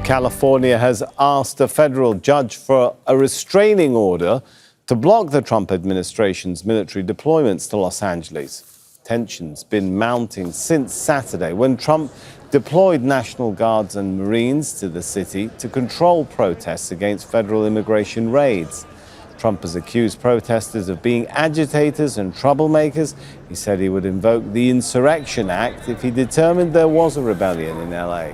California has asked a federal judge for a restraining order to block the Trump administration's military deployments to Los Angeles. Tensions been mounting since Saturday when Trump deployed National Guards and Marines to the city to control protests against federal immigration raids. Trump has accused protesters of being agitators and troublemakers. He said he would invoke the Insurrection Act if he determined there was a rebellion in LA.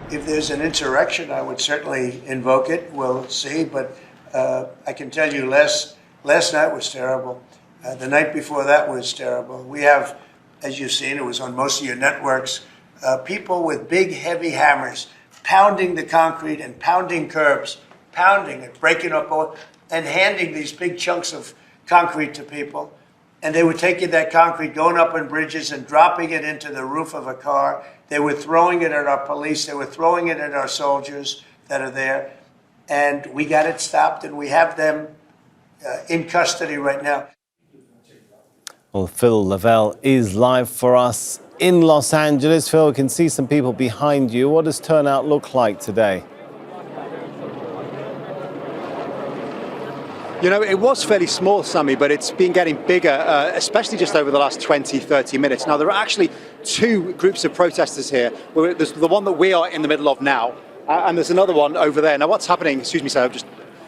If there's an insurrection, I would certainly invoke it. We'll see. But I can tell you last night was terrible. The night before that was terrible. We have, as you've seen, it was on most of your networks, people with big, heavy hammers pounding the concrete and pounding curbs, pounding it, breaking up all, and handing these big chunks of concrete to people. And they were taking that concrete, going up on bridges and dropping it into the roof of a car. They were throwing it at our police. They were throwing it at our soldiers that are there. And we got it stopped, and we have them in custody right now. Well, Phil Lavelle is live for us in Los Angeles. Phil, we can see some people behind you. What does turnout look like today? You know, it was fairly small, Sammy, but it's been getting bigger, especially just over the last 20, 30 minutes. Now, there are actually two groups of protesters here. There's the one that we are in the middle of now, and there's another one over there. Now, what's happening, excuse me, sir,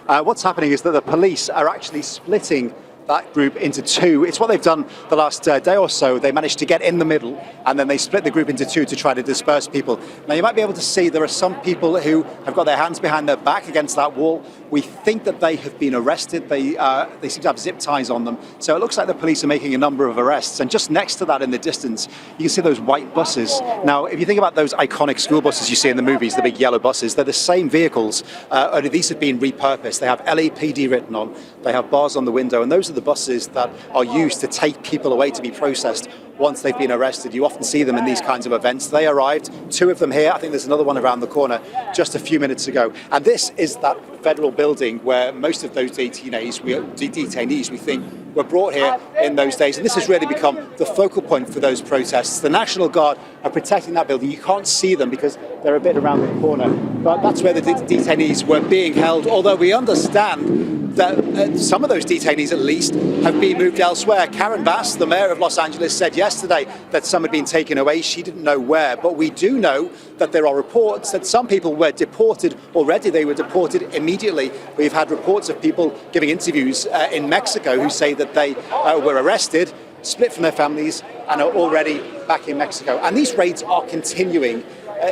what's happening is that the police are actually splitting that group into two. It's what they've done the last day or so. They managed to get in the middle, and then they split the group into two to try to disperse people. Now, you might be able to see there are some people who have got their hands behind their back against that wall. We think that they have been arrested. They seem to have zip ties on them. So it looks like the police are making a number of arrests. And just next to that in the distance, you can see those white buses. Now, if you think about those iconic school buses you see in the movies, the big yellow buses, they're the same vehicles, only these have been repurposed. They have LAPD written on. They have bars on the window. And those are the buses that are used to take people away to be processed once they've been arrested. You often see them in these kinds of events. They arrived, two of them here. I think there's another one around the corner just a few minutes ago. And this is that federal building where most of those detainees we think were brought here in those days. And this has really become the focal point for those protests. The National Guard are protecting that building. You can't see them because they're a bit around the corner. But that's where the detainees were being held, although we understand that some of those detainees, at least, have been moved elsewhere. Karen Bass, the mayor of Los Angeles, said yesterday that some had been taken away. She didn't know where. But we do know that there are reports that some people were deported already. They were deported immediately. We've had reports of people giving interviews in Mexico who say that they were arrested, split from their families, and are already back in Mexico. And these raids are continuing.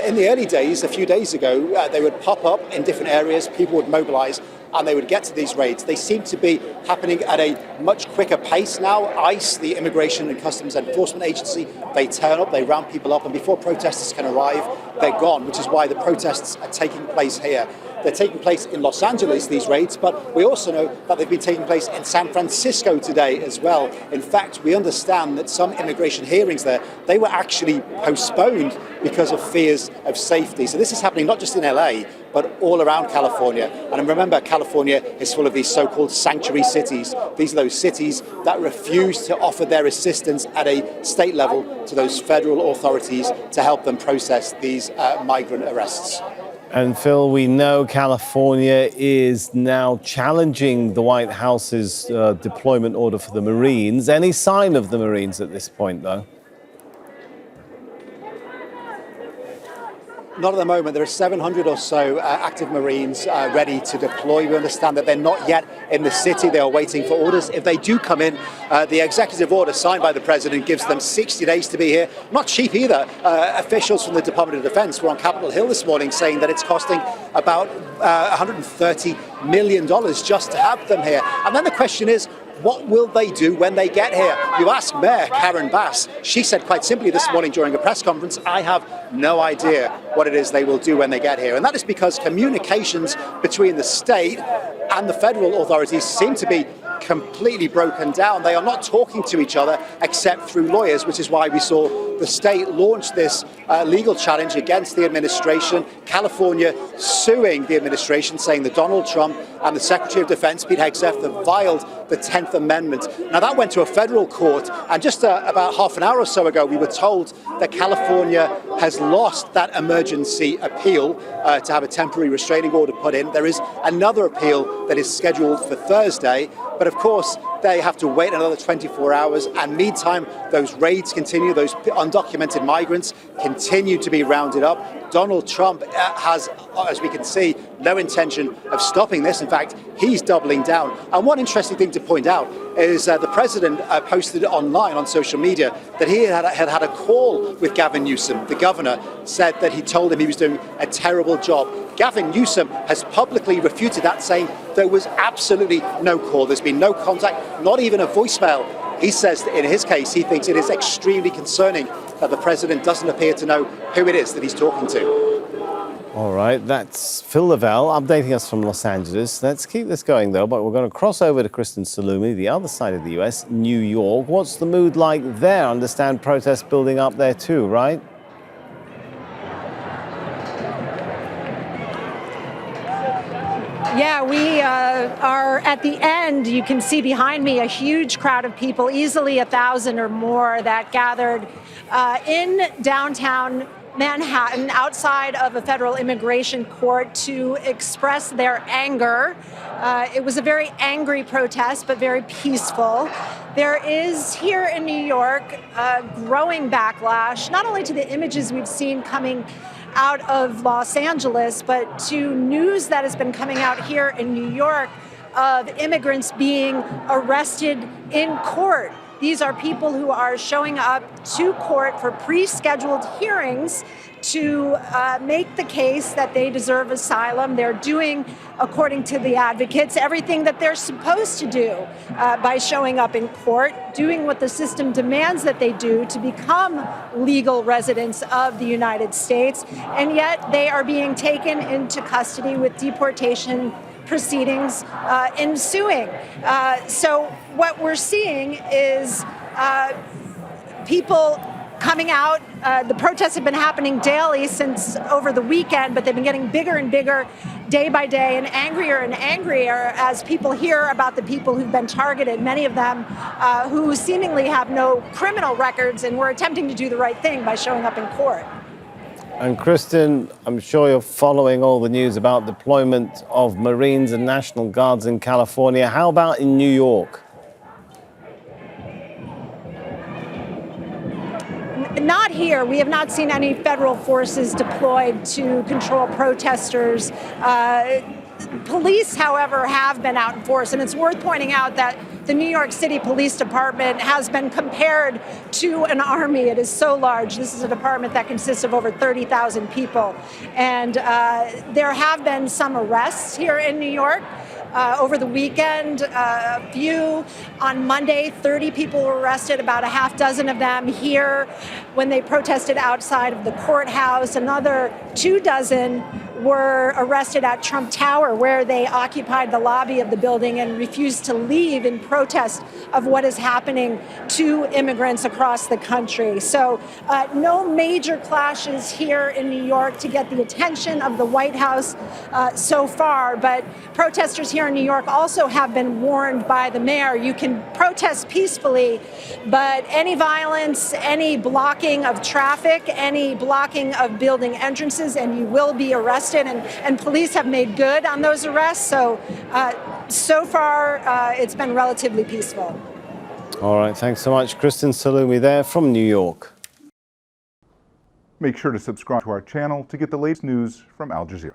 In the early days, a few days ago, they would pop up in different areas. People would mobilize and they would get to these raids. They seem to be happening at a much quicker pace now. ICE, the Immigration and Customs Enforcement Agency, they turn up, they round people up, and before protesters can arrive, they're gone, which is why the protests are taking place here. They're taking place in Los Angeles, these raids, but we also know that they've been taking place in San Francisco today as well. In fact, we understand that some immigration hearings there, they were actually postponed because of fears of safety. So this is happening not just in LA, but all around California. And remember, California is full of these so-called sanctuary cities. These are those cities that refuse to offer their assistance at a state level to those federal authorities to help them process these migrant arrests. And Phil, we know California is now challenging the White House's deployment order for the Marines. Any sign of the Marines at this point, though? Not at the moment. There are 700 or so active Marines ready to deploy. We understand that they're not yet in the city. They are waiting for orders. If they do come in, the executive order signed by the president gives them 60 days to be here. Not cheap either. Officials from the Department of Defense were on Capitol Hill this morning saying that it's costing about $130 million just to have them here. And then the question is, what will they do when they get here? You ask Mayor Karen Bass. She said quite simply this morning during a press conference, I have no idea what it is they will do when they get here. And that is because communications between the state and the federal authorities seem to be completely broken down. They are not talking to each other except through lawyers, which is why we saw the state launch this legal challenge against the administration. California suing the administration, saying that Donald Trump and the Secretary of Defense, Pete Hegseth, have violated the 10th Amendment. Now, that went to a federal court, and just about half an hour or so ago, we were told that California has lost that emergency appeal to have a temporary restraining order put in. There is another appeal that is scheduled for Thursday, but of course, they have to wait another 24 hours. And meantime, those raids continue. Those undocumented migrants continue to be rounded up. Donald Trump has, as we can see, no intention of stopping this. In fact, he's doubling down. And one interesting thing to point out is the president posted online on social media that he had had a call with Gavin Newsom. The governor said that he told him he was doing a terrible job. Gavin Newsom has publicly refuted that, saying there was absolutely no call. There's been no contact, not even a voicemail. He says that in his case, he thinks it is extremely concerning that the president doesn't appear to know who it is that he's talking to. All right, that's Phil Lavelle updating us from Los Angeles. Let's keep this going, though, but we're going to cross over to Kristen Saloomey, the other side of the U.S., New York. What's the mood like there? I understand protests building up there too, right? Yeah, we are at the end. You can see behind me a huge crowd of people, easily 1,000 or more, that gathered in downtown Manhattan outside of a federal immigration court to express their anger. It was a very angry protest, but very peaceful. There is here in New York a growing backlash, not only to the images we've seen coming out of Los Angeles, but to news that has been coming out here in New York of immigrants being arrested in court. These are people who are showing up to court for pre-scheduled hearings to make the case that they deserve asylum. They're doing, according to the advocates, everything that they're supposed to do by showing up in court, doing what the system demands that they do to become legal residents of the United States. And yet they are being taken into custody with deportation proceedings ensuing. So what we're seeing is people coming out. The protests have been happening daily since over the weekend, but they've been getting bigger and bigger day by day and angrier as people hear about the people who've been targeted, many of them who seemingly have no criminal records and were attempting to do the right thing by showing up in court. And Kristen, I'm sure you're following all the news about deployment of Marines and National Guards in California. How about in New York? Not here. We have not seen any federal forces deployed to control protesters. Police, however, have been out in force, and it's worth pointing out that the New York City Police Department has been compared to an army. It is so large. This is a department that consists of over 30,000 people. And there have been some arrests here in New York. Over the weekend, a few. On Monday, 30 people were arrested, about a half dozen of them here when they protested outside of the courthouse. Another 24 were arrested at Trump Tower, where they occupied the lobby of the building and refused to leave in protest of what is happening to immigrants across the country. So no major clashes here in New York to get the attention of the White House so far, but protesters here in New York also have been warned by the mayor. You can protest peacefully, but any violence, any blocking of traffic, any blocking of building entrances, and you will be arrested. And police have made good on those arrests. So, so far, it's been relatively peaceful. All right, thanks so much. Kristen Saloomey there from New York. Make sure to subscribe to our channel to get the latest news from Al Jazeera.